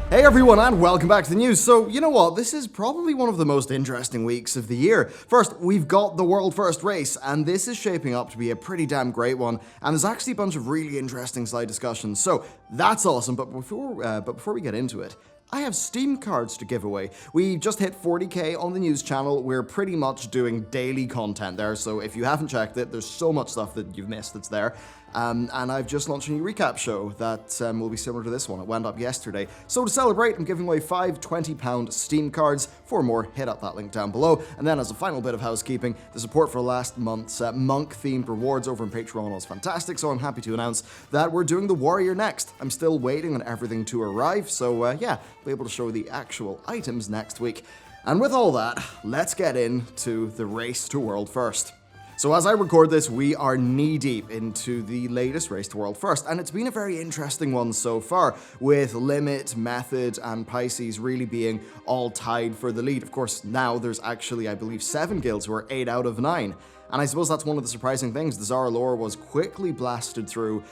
Hey everyone, and welcome back to the news. So, you know what? This is probably one of the most interesting weeks of the year. First, we've got the world first race, and this is shaping up to be a pretty damn great one. And there's actually a bunch of really interesting side discussions. So, that's awesome. But before we get into it, I have Steam cards to give away. We just hit 40k on the news channel. We're pretty much doing daily content there, so if you haven't checked it, there's so much stuff that you've missed that's there. And I've just launched a new recap show that will be similar to this one. It went up yesterday. So to celebrate, I'm giving away 5 £20 Steam cards. For more, hit up that link down below. And then as a final bit of housekeeping, the support for last month's monk-themed rewards over on Patreon was fantastic, so I'm happy to announce that we're doing the Warrior next. I'm still waiting on everything to arrive, so yeah, be able to show the actual items next week. And with all that, let's get into the race to world first. So as I record this, we are knee-deep into the latest race to world first, and it's been a very interesting one so far, with Limit, Method, and Pisces really being all tied for the lead. Of course, now there's actually, I believe, 7 guilds who are 8 out of 9. And I suppose that's one of the surprising things. Dazar'alor was quickly blasted through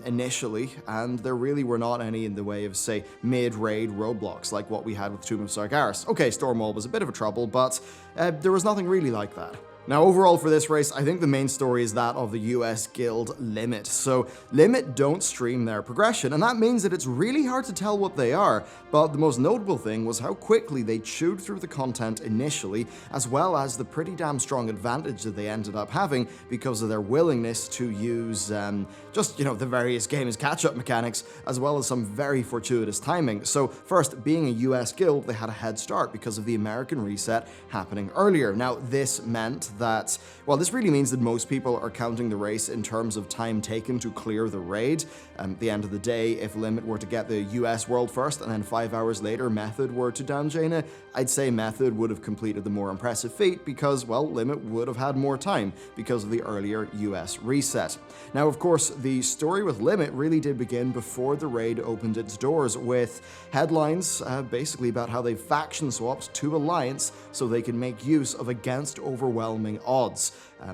initially, and there really were not any in the way of, say, mid-raid roadblocks like what we had with Tomb of Sargeras. Okay, Stormouts was a bit of a trouble, but there was nothing really like that. Now, overall for this race, I think the main story is that of the US guild Limit. So, Limit don't stream their progression, and that means that it's really hard to tell what they are, but the most notable thing was how quickly they chewed through the content initially, as well as the pretty damn strong advantage that they ended up having because of their willingness to use just, the various games catch-up mechanics, as well as some very fortuitous timing. So, first, being a US guild, they had a head start because of the American reset happening earlier. Now, this meant that, well, this really means that most people are counting the race in terms of time taken to clear the raid. At the end of the day, if Limit were to get the US world first and then 5 hours later Method were to down Jaina, I'd say Method would have completed the more impressive feat because, well, Limit would have had more time because of the earlier US reset. Now, of course, the story with Limit really did begin before the raid opened its doors, with headlines basically about how they faction swapped to Alliance so they can make use of against overwhelming odds.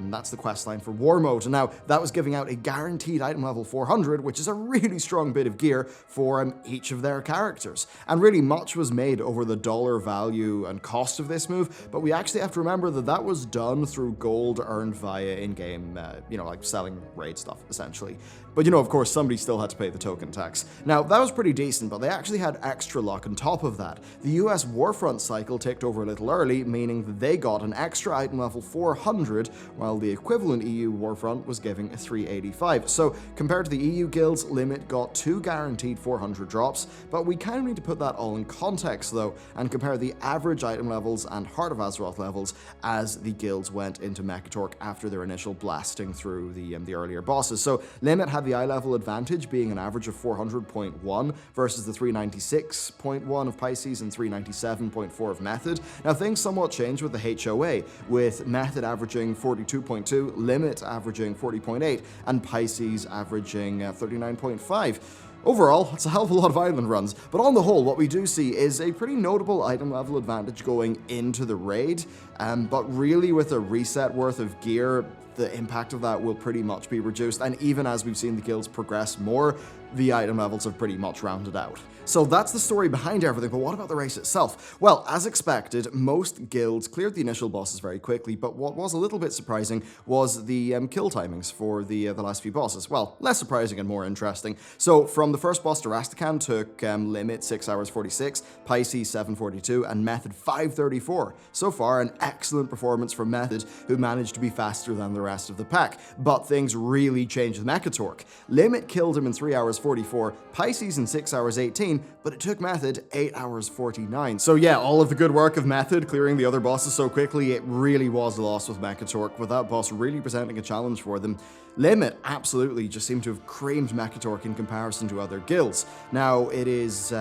That's the questline for Warmode. Now, that was giving out a guaranteed item level 400, which is a really strong bit of gear for each of their characters. And really much was made over the dollar value and cost of this move, but we actually have to remember that that was done through gold earned via in-game, like selling raid stuff, essentially. But of course, somebody still had to pay the token tax. Now, that was pretty decent, but they actually had extra luck on top of that. The US Warfront cycle ticked over a little early, meaning that they got an extra item level 400, while the equivalent EU Warfront was giving a 385. So, compared to the EU guilds, Limit got 2 guaranteed 400 drops, but we kind of need to put that all in context, though, and compare the average item levels and Heart of Azeroth levels as the guilds went into Mechatork after their initial blasting through the earlier bosses. So, Limit had the eye level advantage, being an average of 400.1 versus the 396.1 of Pisces and 397.4 of Method. Now, things somewhat changed with the HOA, with Method averaging 42.2, Limit averaging 40.8, and Pisces averaging 39.5. Overall, it's a hell of a lot of island runs, but on the whole, what we do see is a pretty notable item level advantage going into the raid, but really with a reset worth of gear, the impact of that will pretty much be reduced, and even as we've seen the guilds progress more, the item levels have pretty much rounded out. So that's the story behind everything, but what about the race itself? Well, as expected, most guilds cleared the initial bosses very quickly, but what was a little bit surprising was the kill timings for the last few bosses. Well, less surprising and more interesting. So from the first boss, Rastakan took Limit 6 hours 46, Pisces 7:42, and Method 5:34. So far, an excellent performance from Method, who managed to be faster than the rest of the pack. But things really changed with Mechatork. Limit killed him in 3 hours 44, Pisces in 6 hours 18, but it took Method 8 hours 49. So yeah, all of the good work of Method clearing the other bosses so quickly, it really was a loss with Mechatork, with that boss really presenting a challenge for them. Limit absolutely just seemed to have creamed Mechatork in comparison to other guilds. Now, it is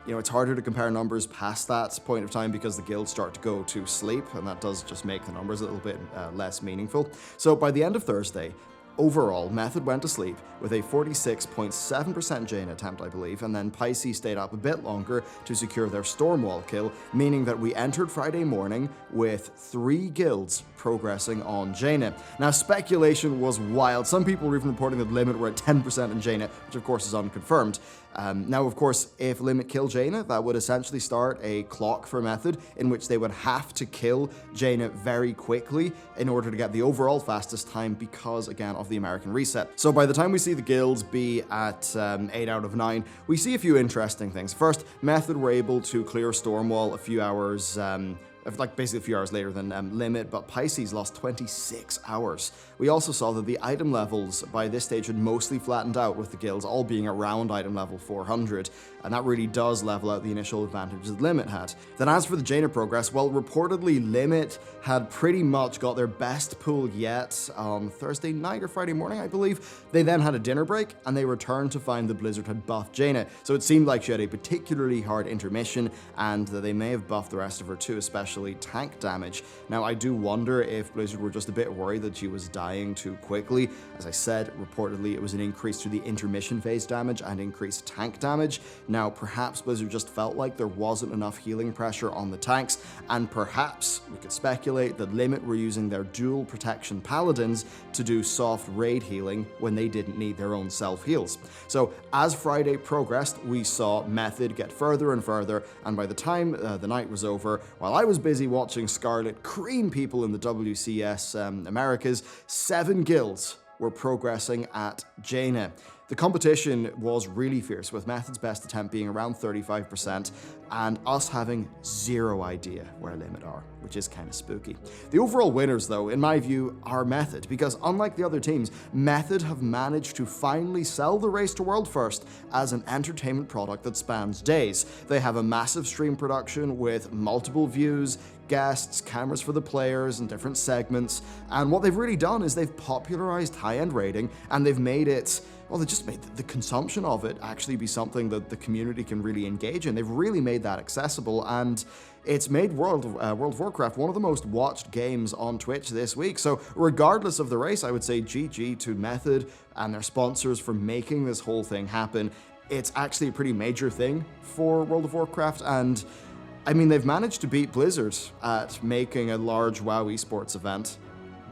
it's harder to compare numbers past that point of time because the guilds start to go to sleep, and that does just make the numbers a little bit less meaningful. So by the end of Thursday, Overall, Method went to sleep with a 46.7% Jaina attempt, I believe, and then Pisces stayed up a bit longer to secure their Stormwall kill, meaning that we entered Friday morning with 3 guilds progressing on Jaina. Now, speculation was wild. Some people were even reporting that Limit were at 10% in Jaina, which of course is unconfirmed. Now, of course, if Limit kill Jaina, that would essentially start a clock for Method in which they would have to kill Jaina very quickly in order to get the overall fastest time because, again, of the American reset. So by the time we see the guilds be at 8 out of 9, we see a few interesting things. First, Method were able to clear Stormwall a few hours basically a few hours later than Limit, but Pisces lost 26 hours. We also saw that the item levels by this stage had mostly flattened out, with the guilds all being around item level 400, and that really does level out the initial advantages Limit had. Then as for the Jaina progress, well, reportedly Limit had pretty much got their best pull yet on Thursday night or Friday morning, I believe. They then had a dinner break, and they returned to find the Blizzard had buffed Jaina, so it seemed like she had a particularly hard intermission, and that they may have buffed the rest of her too, especially tank damage. Now, I do wonder if Blizzard were just a bit worried that she was dying too quickly. As I said, reportedly it was an increase to the intermission phase damage and increased tank damage. Now, perhaps Blizzard just felt like there wasn't enough healing pressure on the tanks, and perhaps we could speculate that Limit were using their dual protection paladins to do soft raid healing when they didn't need their own self-heals. So as Friday progressed, we saw Method get further and further, and by the time the night was over, while I was busy watching Scarlet cream people in the WCS Americas, 7 guilds were progressing at Jaina. The competition was really fierce, with Method's best attempt being around 35%, and us having zero idea where Limit are, which is kind of spooky. The overall winners, though, in my view, are Method, because unlike the other teams, Method have managed to finally sell the Race to World First as an entertainment product that spans days. They have a massive stream production with multiple views, guests, cameras for the players, and different segments, and what they've really done is they've popularized high-end raiding, and they've made it, well, they just made the consumption of it actually be something that the community can really engage in. They've really made that accessible, and it's made World of Warcraft one of the most watched games on Twitch this week. So regardless of the race, I would say GG to Method and their sponsors for making this whole thing happen. It's actually a pretty major thing for World of Warcraft, and I mean, they've managed to beat Blizzard at making a large WoW esports event.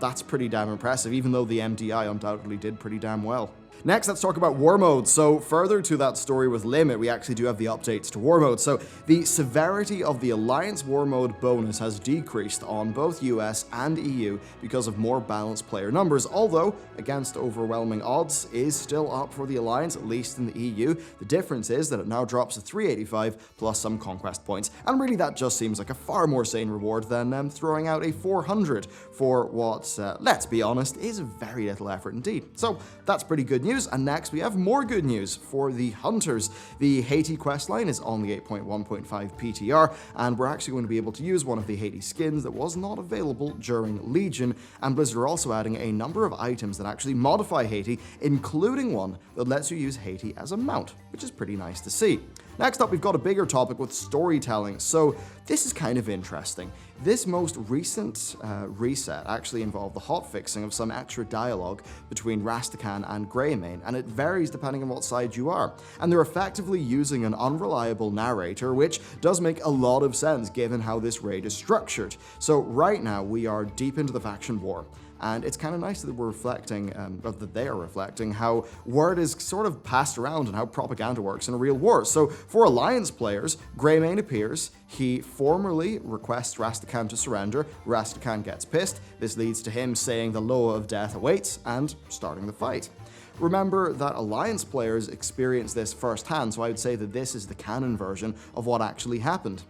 That's pretty damn impressive, even though the MDI undoubtedly did pretty damn well. Next, let's talk about Warmode. So further to that story with Limit, we actually do have the updates to Warmode. So the severity of the Alliance Warmode bonus has decreased on both US and EU because of more balanced player numbers, although against overwhelming odds is still up for the Alliance, at least in the EU. The difference is that it now drops to 385 plus some conquest points, and really that just seems like a far more sane reward than throwing out a 400 for what, let's be honest, is very little effort indeed. So that's pretty good news. And next we have more good news for the Hunters. The Haiti questline is on the 8.1.5 PTR, and we're actually going to be able to use one of the Haiti skins that was not available during Legion, and Blizzard are also adding a number of items that actually modify Haiti, including one that lets you use Haiti as a mount, which is pretty nice to see. Next up, we've got a bigger topic with storytelling. So this is kind of interesting. This most recent reset actually involved the hotfixing of some extra dialogue between Rastakhan and Greymane, and it varies depending on what side you are. And they're effectively using an unreliable narrator, which does make a lot of sense given how this raid is structured. So right now, we are deep into the faction war. And it's kind of nice that we're reflecting, that they are reflecting how word is sort of passed around and how propaganda works in a real war. So for Alliance players, Greymane appears, he formally requests Rastakhan to surrender, Rastakhan gets pissed, this leads to him saying the Loa of Death awaits and starting the fight. Remember that Alliance players experience this firsthand, so I would say that this is the canon version of what actually happened.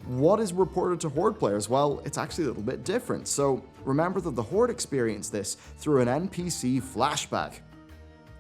What is reported to Horde players? Well, it's actually a little bit different. So remember that the Horde experienced this through an NPC flashback.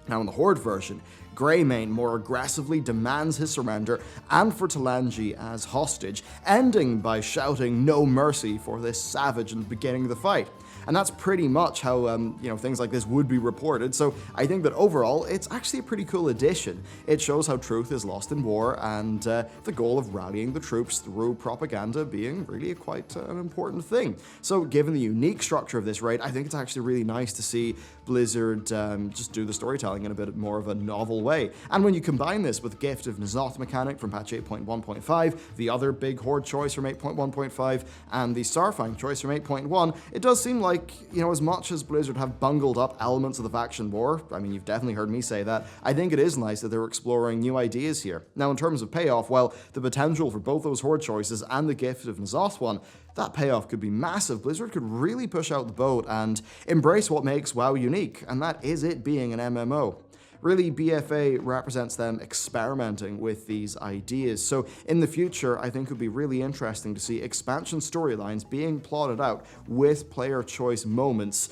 Now in the Horde version, Greymane more aggressively demands his surrender and for Talanji as hostage, ending by shouting no mercy for this savage in the beginning of the fight. and that's pretty much how things like this would be reported. So I think that overall, it's actually a pretty cool addition. It shows how truth is lost in war, and the goal of rallying the troops through propaganda being really quite an important thing. So given the unique structure of this raid, I think it's actually really nice to see Blizzard just do the storytelling in a bit more of a novel way. And when you combine this with Gift of N'Zoth mechanic from patch 8.1.5, the other big Horde choice from 8.1.5, and the Starfang choice from 8.1, it does seem like, as much as Blizzard have bungled up elements of the faction war, I mean, you've definitely heard me say that, I think it is nice that they're exploring new ideas here. Now, in terms of payoff, well, the potential for both those Horde choices and the Gift of N'Zoth one, that payoff could be massive. Blizzard could really push out the boat and embrace what makes WoW unique, and that is it being an MMO. Really, BFA represents them experimenting with these ideas. So in the future, I think it would be really interesting to see expansion storylines being plotted out with player choice moments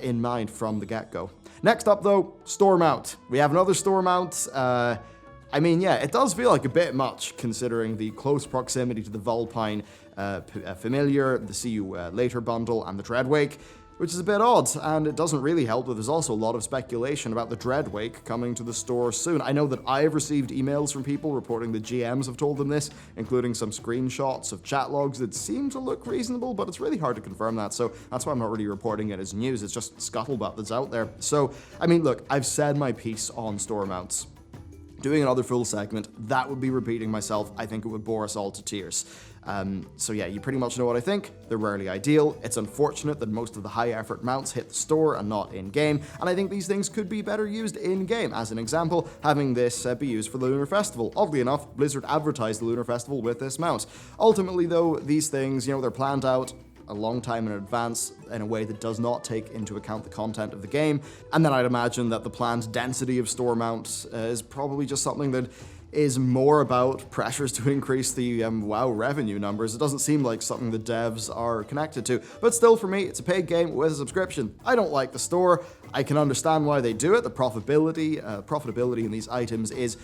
in mind from the get-go. Next up though, Stormout. We have another Stormout. I mean, yeah, it does feel like a bit much considering the close proximity to the Vulpine Familiar, the See You Later bundle, and the Dreadwake, which is a bit odd, and it doesn't really help that there's also a lot of speculation about the Dreadwake coming to the store soon. I know that I've received emails from people reporting that GMs have told them this, including some screenshots of chat logs that seem to look reasonable, but it's really hard to confirm that, so that's why I'm not really reporting it as news. It's just scuttlebutt that's out there. So, I mean, look, I've said my piece on Stormouts. Doing another full segment, that would be repeating myself. I think it would bore us all to tears. So yeah, you pretty much know what I think. They're rarely ideal. It's unfortunate that most of the high effort mounts hit the store and not in-game, and I think these things could be better used in-game. As an example, having this be used for the Lunar Festival. Oddly enough, Blizzard advertised the Lunar Festival with this mount. Ultimately though, these things, they're planned out a long time in advance in a way that does not take into account the content of the game, and then I'd imagine that the planned density of store mounts is probably just something that is more about pressures to increase the WoW revenue numbers. It doesn't seem like something the devs are connected to, but still for me, it's a paid game with a subscription. I don't like the store. I can understand why they do it. The profitability in these items is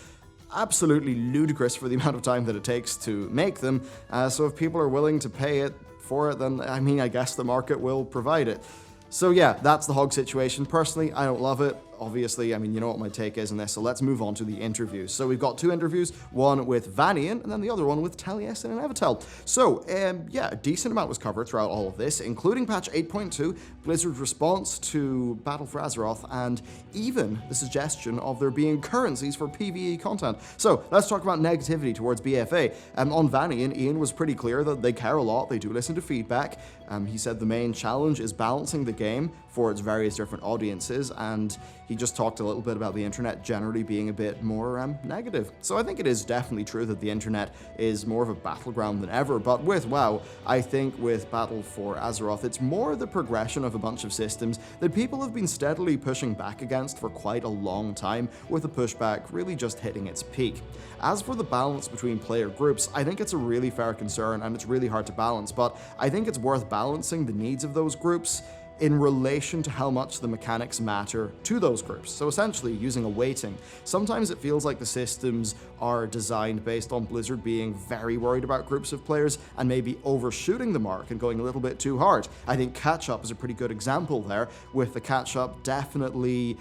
absolutely ludicrous for the amount of time that it takes to make them, so if people are willing to pay it for it, then I guess the market will provide it. So yeah, that's the Hog situation. Personally, I don't love it. Obviously, you know what my take is on this, so let's move on to the interviews. So we've got two interviews, one with Vanian, and then the other one with Taliesin and Evitel. So, yeah, a decent amount was covered throughout all of this, including patch 8.2, Blizzard's response to Battle for Azeroth, and even the suggestion of there being currencies for PvE content. So, let's talk about negativity towards BFA. On Vanian, Ian was pretty clear that they care a lot, they do listen to feedback. He said the main challenge is balancing the game for its various different audiences, and he just talked a little bit about the internet generally being a bit more negative. So I think it is definitely true that the internet is more of a battleground than ever, but with WoW, I think with Battle for Azeroth, it's more the progression of a bunch of systems that people have been steadily pushing back against for quite a long time, with the pushback really just hitting its peak. As for the balance between player groups, I think it's a really fair concern and it's really hard to balance, but I think it's worth balancing the needs of those groups in relation to how much the mechanics matter to those groups. So essentially using a weighting. Sometimes it feels like the systems are designed based on Blizzard being very worried about groups of players and maybe overshooting the mark and going a little bit too hard. I think catch-up is a pretty good example there, with the catch-up definitely,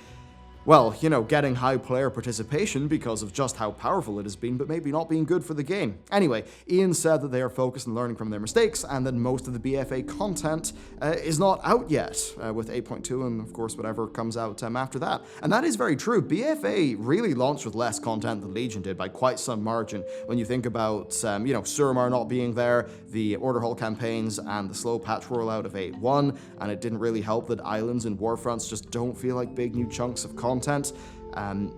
well, getting high player participation because of just how powerful it has been, but maybe not being good for the game. Anyway, Ian said that they are focused on learning from their mistakes, and that most of the BFA content is not out yet, with 8.2 and, of course, whatever comes out after that. And that is very true. BFA really launched with less content than Legion did by quite some margin. When you think about, Suramar not being there, the Order Hall campaigns, and the slow patch rollout of 8.1, and it didn't really help that Islands and Warfronts just don't feel like big new chunks of content.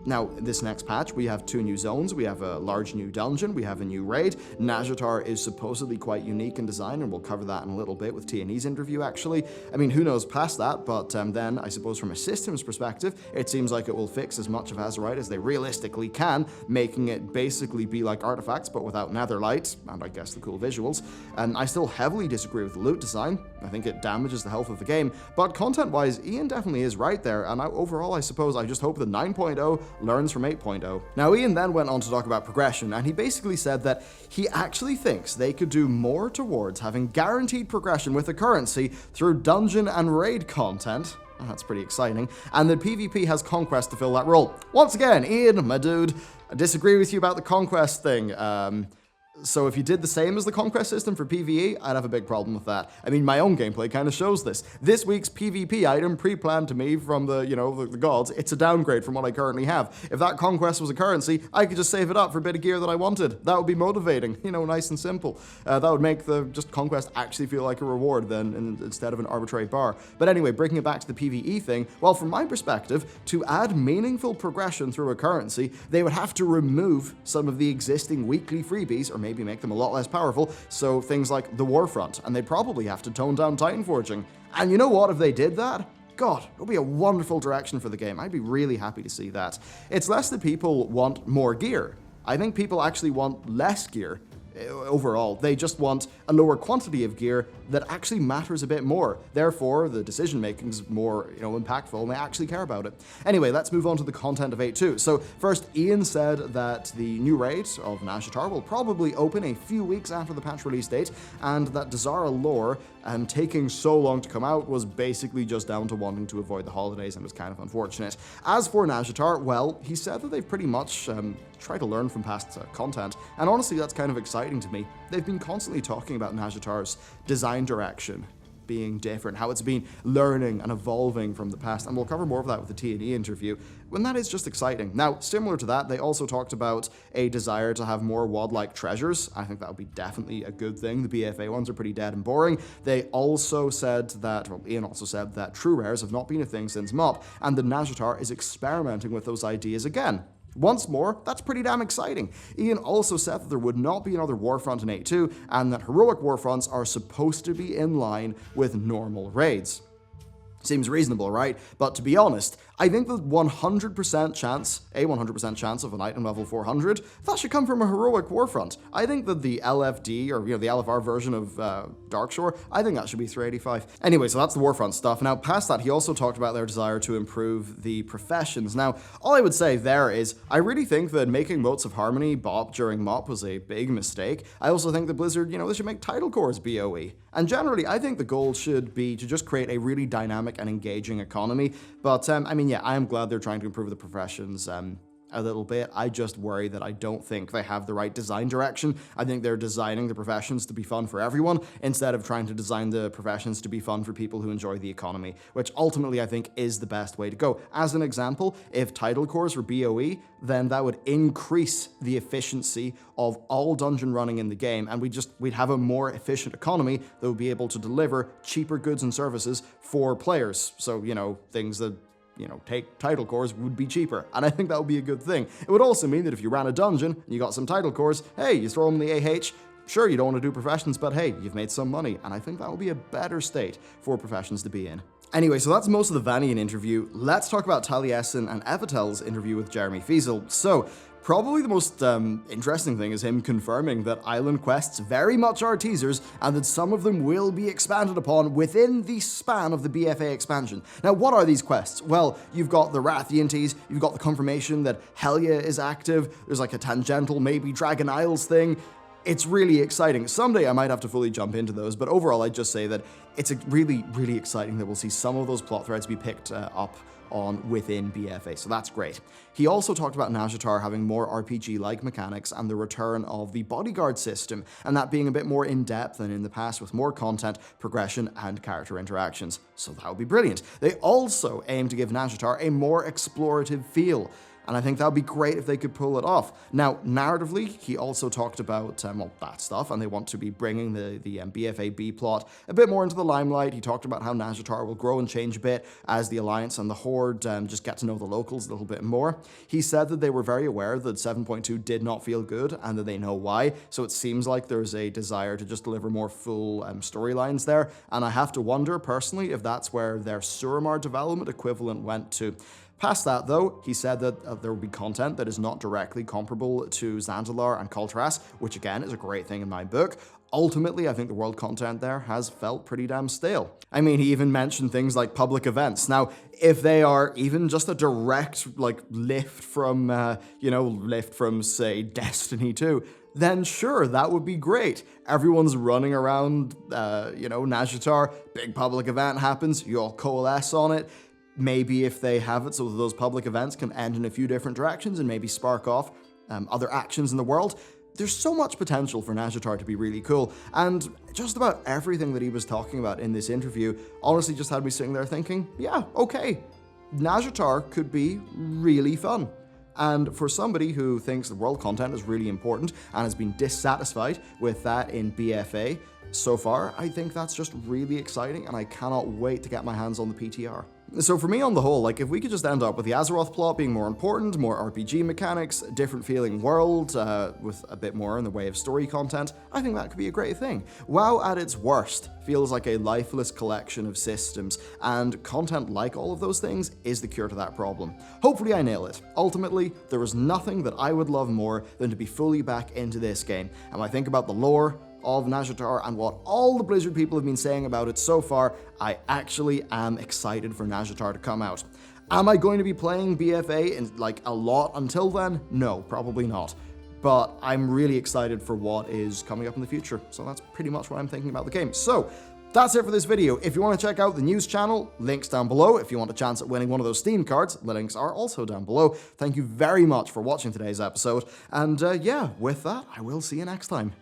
Now, this next patch, we have 2 new zones, we have a large new dungeon, we have a new raid. Nazjatar is supposedly quite unique in design, and we'll cover that in a little bit with T&E's interview, actually. Who knows past that, but then, I suppose from a systems perspective, it seems like it will fix as much of Azerite as they realistically can, making it basically be like artifacts, but without netherlight, and I guess the cool visuals. I still heavily disagree with the loot design. I think it damages the health of the game, but content-wise, Ian definitely is right there, and overall, I suppose I just hope that 9.1 9.0 learns from 8.0. Now, Ian then went on to talk about progression, and he basically said that he actually thinks they could do more towards having guaranteed progression with a currency through dungeon and raid content. That's pretty exciting. And that PvP has Conquest to fill that role. Once again, Ian, my dude, I disagree with you about the Conquest thing. So if you did the same as the Conquest system for PvE, I'd have a big problem with that. I mean, my own gameplay kind of shows this. This week's PvP item, pre-planned to me from the gods, it's a downgrade from what I currently have. If that Conquest was a currency, I could just save it up for a bit of gear that I wanted. That would be motivating, nice and simple. That would make the just Conquest actually feel like a reward then, instead of an arbitrary bar. But anyway, bringing it back to the PvE thing, well, from my perspective, to add meaningful progression through a currency, they would have to remove some of the existing weekly freebies, or maybe make them a lot less powerful, so things like the Warfront, and they'd probably have to tone down Titan Forging. And you know what, if they did that, God, it would be a wonderful direction for the game. I'd be really happy to see that. It's less that people want more gear. I think people actually want less gear. Overall, they just want a lower quantity of gear that actually matters a bit more. Therefore, the decision making is more, impactful, and they actually care about it. Anyway, let's move on to the content of 8.2. So first, Ian said that the new raid of Nazjatar will probably open a few weeks after the patch release date, and that dazar'alor taking so long to come out was basically just down to wanting to avoid the holidays, and was kind of unfortunate. As for Nazjatar, well, he said that they've pretty much tried to learn from past content, and honestly, that's kind of exciting to me. They've been constantly talking about Nazjatar's design direction being different, how it's been learning and evolving from the past, and we'll cover more of that with the T&E interview, when that is just exciting. Now, similar to that, they also talked about a desire to have more WoD-like treasures. I think that would be definitely a good thing. The BFA ones are pretty dead and boring. They also said that, Ian also said that true rares have not been a thing since MoP, and the Nazjatar is experimenting with those ideas again. Once more, that's pretty damn exciting. Ian also said that there would not be another Warfront in 8.2, and that heroic Warfronts are supposed to be in line with normal raids. Seems reasonable, right? But to be honest, I think the 100% chance of an item level 400, that should come from a heroic Warfront. I think that the LFD, or the LFR version of Darkshore, I think that should be 385. Anyway, so that's the Warfront stuff. Now, past that, he also talked about their desire to improve the professions. Now, all I would say there is, I really think that making Motes of Harmony BOP during MoP was a big mistake. I also think that Blizzard, they should make title cores BOE. And generally, I think the goal should be to just create a really dynamic and engaging economy. But, I am glad they're trying to improve the professions a little bit. I just worry that I don't think they have the right design direction. I think they're designing the professions to be fun for everyone, instead of trying to design the professions to be fun for people who enjoy the economy, which ultimately I think is the best way to go. As an example, if title cores were BOE, then that would increase the efficiency of all dungeon running in the game, and we'd have a more efficient economy that would be able to deliver cheaper goods and services for players. So, things that take title cores would be cheaper, and I think that would be a good thing. It would also mean that if you ran a dungeon and you got some title cores, hey, you throw them in the AH, sure, you don't want to do professions, but hey, you've made some money, and I think that would be a better state for professions to be in. Anyway, so that's most of the Vanian interview. Let's talk about Taliesin and Evatel's interview with Jeremy Fiesel. So, probably the most interesting thing is him confirming that island quests very much are teasers, and that some of them will be expanded upon within the span of the BFA expansion. Now, what are these quests? Well, you've got the Rathian tease, you've got the confirmation that Helya is active, there's like a tangential maybe Dragon Isles thing. It's really exciting. Someday I might have to fully jump into those, but overall I'd just say that it's really, really exciting that we'll see some of those plot threads be picked up on within BFA, so that's great. He also talked about Nazjatar having more RPG-like mechanics and the return of the bodyguard system, and that being a bit more in-depth than in the past with more content, progression, and character interactions. So that would be brilliant. They also aim to give Nazjatar a more explorative feel, and I think that would be great if they could pull it off. Now, narratively, he also talked about that stuff, and they want to be bringing the BFA B plot a bit more into the limelight. He talked about how Nazjatar will grow and change a bit as the Alliance and the Horde just get to know the locals a little bit more. He said that they were very aware that 7.2 did not feel good, and that they know why, so it seems like there's a desire to just deliver more full storylines there, and I have to wonder, personally, if that's where their Suramar development equivalent went to. Past that, though, he said that there will be content that is not directly comparable to dazar'alor and Kultras, which again is a great thing in my book. ultimately, I think the world content there has felt pretty damn stale. I mean, he even mentioned things like public events. Now, if they are even just a direct, lift from, say, Destiny 2, then sure, that would be great. Everyone's running around, Nazjatar, big public event happens, you all coalesce on it. Maybe if they have it so that those public events can end in a few different directions and maybe spark off other actions in the world. There's so much potential for Nazjatar to be really cool, and just about everything that he was talking about in this interview honestly just had me sitting there thinking, yeah, okay, Nazjatar could be really fun. And for somebody who thinks the world content is really important and has been dissatisfied with that in BFA so far, I think that's just really exciting, and I cannot wait to get my hands on the PTR. So for me, on the whole, if we could just end up with the Azeroth plot being more important, more RPG mechanics, different feeling world, with a bit more in the way of story content, I think that could be a great thing. WoW at its worst feels like a lifeless collection of systems, and content like all of those things is the cure to that problem. Hopefully I nail it. Ultimately, there is nothing that I would love more than to be fully back into this game, and when I think about the lore of Nazjatar and what all the Blizzard people have been saying about it so far, I actually am excited for Nazjatar to come out. Am I going to be playing BFA in a lot until then? No, probably not. But I'm really excited for what is coming up in the future, so that's pretty much what I'm thinking about the game. So that's it for this video. If you want to check out the news channel, links down below. If you want a chance at winning one of those Steam cards, the links are also down below. Thank you very much for watching today's episode, and yeah, with that, I will see you next time.